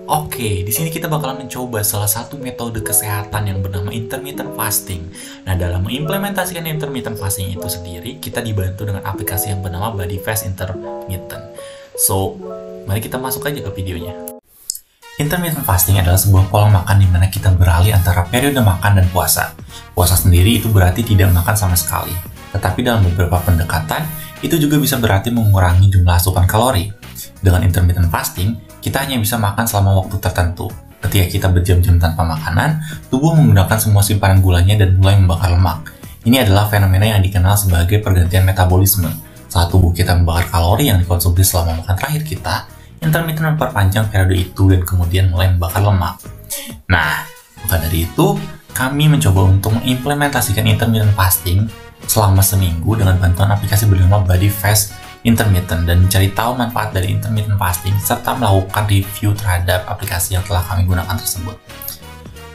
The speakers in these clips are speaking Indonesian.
Oke, di sini kita bakalan mencoba salah satu metode kesehatan yang bernama intermittent fasting. Nah, dalam mengimplementasikan intermittent fasting itu sendiri, kita dibantu dengan aplikasi yang bernama Body Fast Intermittent. So, mari kita masuk aja ke videonya. Intermittent fasting adalah sebuah pola makan di mana kita beralih antara periode makan dan puasa. Puasa sendiri itu berarti tidak makan sama sekali. Tetapi dalam beberapa pendekatan, itu juga bisa berarti mengurangi jumlah asupan kalori. Dengan intermittent fasting, kita hanya bisa makan selama waktu tertentu. Ketika kita berjam-jam tanpa makanan, tubuh menggunakan semua simpanan gulanya dan mulai membakar lemak. Ini adalah fenomena yang dikenal sebagai pergantian metabolisme. Saat tubuh kita membakar kalori yang dikonsumsi selama makan terakhir kita, intermittent memperpanjang periode itu dan kemudian mulai membakar lemak. Nah, maka dari itu, kami mencoba untuk mengimplementasikan intermittent fasting selama seminggu dengan bantuan aplikasi bernama Body Fast Intermittent dan mencari tahu manfaat dari intermittent fasting serta melakukan review terhadap aplikasi yang telah kami gunakan tersebut.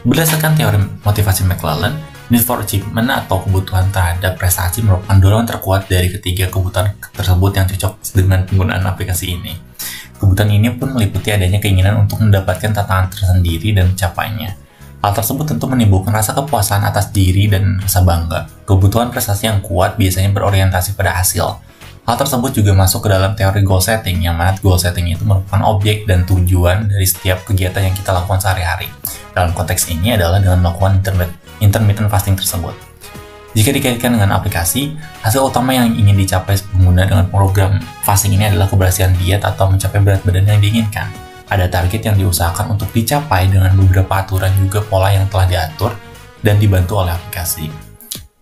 Berdasarkan teori motivasi McClellan, need for achievement atau kebutuhan terhadap prestasi merupakan dorongan terkuat dari ketiga kebutuhan tersebut yang cocok dengan penggunaan aplikasi ini. Kebutuhan ini pun meliputi adanya keinginan untuk mendapatkan tantangan tersendiri dan mencapainya. Hal tersebut tentu menimbulkan rasa kepuasan atas diri dan rasa bangga. Kebutuhan prestasi yang kuat biasanya berorientasi pada hasil. Hal tersebut juga masuk ke dalam teori goal setting, yang mana goal setting itu merupakan objek dan tujuan dari setiap kegiatan yang kita lakukan sehari-hari. Dalam konteks ini adalah dengan melakukan intermittent fasting tersebut. Jika dikaitkan dengan aplikasi, hasil utama yang ingin dicapai pengguna dengan program fasting ini adalah keberhasilan diet atau mencapai berat badan yang diinginkan. Ada target yang diusahakan untuk dicapai dengan beberapa aturan juga pola yang telah diatur dan dibantu oleh aplikasi.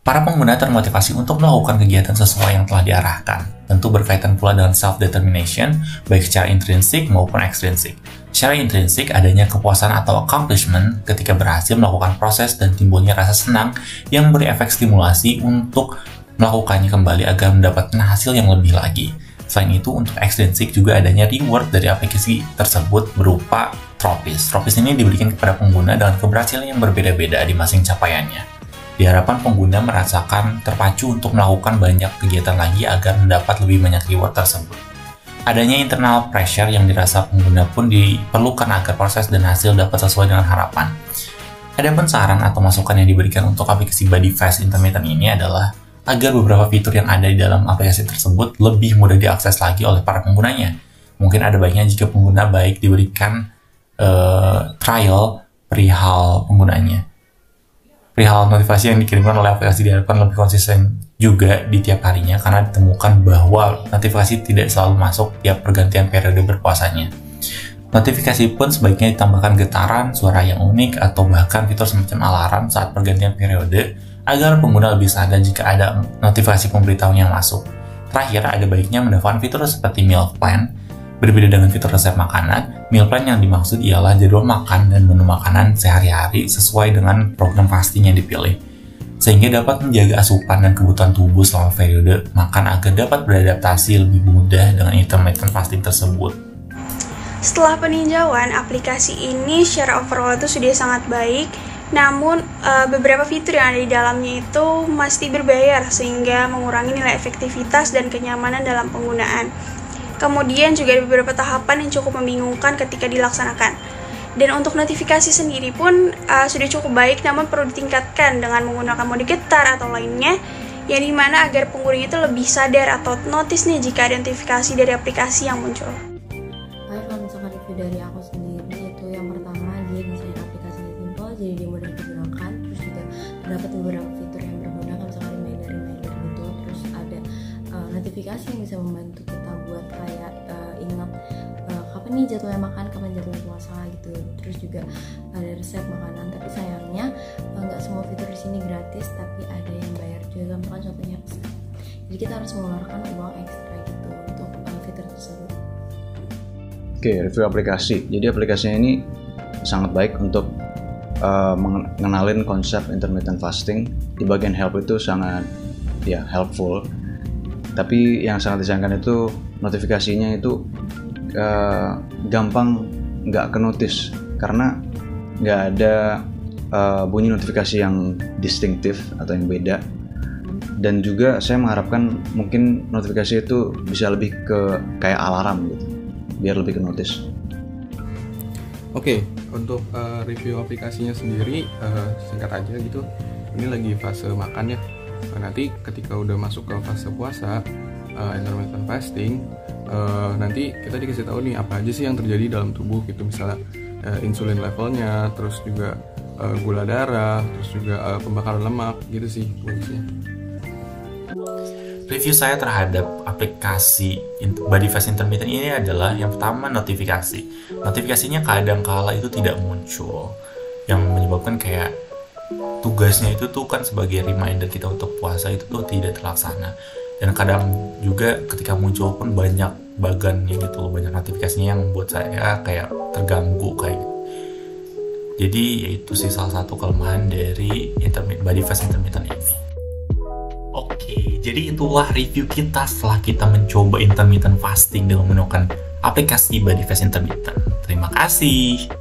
Para pengguna termotivasi untuk melakukan kegiatan sesuai yang telah diarahkan. Tentu berkaitan pula dengan self-determination, baik secara intrinsik maupun ekstrinsik. Secara intrinsik, adanya kepuasan atau accomplishment ketika berhasil melakukan proses dan timbulnya rasa senang yang memberi efek stimulasi untuk melakukannya kembali agar mendapatkan hasil yang lebih lagi. Selain itu, untuk ekstrinsik juga adanya reward dari aplikasi tersebut berupa tropis. Tropis ini diberikan kepada pengguna dengan keberhasilan yang berbeda-beda di masing capaiannya. Diharapkan pengguna merasakan terpacu untuk melakukan banyak kegiatan lagi agar mendapat lebih banyak reward tersebut. Adanya internal pressure yang dirasa pengguna pun diperlukan agar proses dan hasil dapat sesuai dengan harapan. Adapun saran atau masukan yang diberikan untuk aplikasi Body Fast Intermittent ini adalah agar beberapa fitur yang ada di dalam aplikasi tersebut lebih mudah diakses lagi oleh para penggunanya. Mungkin ada baiknya jika pengguna baik diberikan trial perihal penggunanya. Perihal notifikasi yang dikirimkan oleh aplikasi diharapkan lebih konsisten juga di tiap harinya karena ditemukan bahwa notifikasi tidak selalu masuk tiap pergantian periode berpuasanya. Notifikasi pun sebaiknya ditambahkan getaran, suara yang unik, atau bahkan fitur semacam alarm saat pergantian periode agar pengguna lebih sadar jika ada notifikasi pemberitahuan yang masuk. Terakhir, ada baiknya mendapatkan fitur seperti meal plan. Berbeda dengan fitur resep makanan, meal plan yang dimaksud ialah jadwal makan dan menu makanan sehari-hari sesuai dengan program fasting yang dipilih, sehingga dapat menjaga asupan dan kebutuhan tubuh selama periode makan agar dapat beradaptasi lebih mudah dengan intermittent fasting tersebut. Setelah peninjauan, aplikasi ini secara overall itu sudah sangat baik, namun beberapa fitur yang ada di dalamnya itu masih berbayar sehingga mengurangi nilai efektivitas dan kenyamanan dalam penggunaan. Kemudian juga ada beberapa tahapan yang cukup membingungkan ketika dilaksanakan. Dan untuk notifikasi sendiri pun sudah cukup baik, namun perlu ditingkatkan dengan menggunakan mode getar atau lainnya, yang dimana agar pengguna itu lebih sadar atau notice nih jika ada notifikasi dari aplikasi yang muncul. Baik, kalau misalkan review dari aku sendiri, itu yang pertama dia desain aplikasinya simple, jadi dia mudah digunakan, terus juga terdapat beberapa fitur yang berguna, kan misalkan reminder gitu, terus ada notifikasi yang bisa membantu kita buat kayak ingat kapan nih jadwalnya makan, kapan jadwalnya puasa gitu. Terus juga ada resep makanan, tapi sayangnya nggak semua fitur di sini gratis, tapi ada yang bayar juga, misalkan contohnya resep. Jadi kita harus mengeluarkan uang ekstra gitu untuk fitur tersebut. Oke, review aplikasi. Jadi aplikasinya ini sangat baik untuk mengenalin konsep intermittent fasting. Di bagian help itu sangat helpful. Tapi yang sangat disayangkan itu notifikasinya itu gampang nggak ke notice karena nggak ada bunyi notifikasi yang distinktif atau yang beda. Dan juga saya mengharapkan mungkin notifikasi itu bisa lebih ke kayak alarm gitu, biar lebih ke notice. Oke, untuk review aplikasinya sendiri singkat aja gitu. Ini lagi fase makan ya. Nanti ketika udah masuk ke fase puasa, intermittent fasting, nanti kita dikasih tahu nih apa aja sih yang terjadi dalam tubuh gitu, misalnya insulin levelnya, terus juga gula darah, terus juga pembakaran lemak gitu sih bagusnya. Review saya terhadap aplikasi Body Fast Intermittent ini adalah yang pertama notifikasi. Notifikasinya kadang kala itu tidak muncul, yang menyebabkan kayak tugasnya itu tuh kan sebagai reminder kita untuk puasa itu tuh tidak terlaksana. Dan kadang juga ketika muncul pun banyak bagannya gitu, banyak notifikasinya yang membuat saya kayak terganggu kayak gitu. Jadi yaitu sih salah satu kelemahan dari Body Fast Intermittent ini. Oke, jadi itulah review kita setelah kita mencoba intermittent fasting dengan menggunakan aplikasi Body Fast Intermittent. Terima kasih.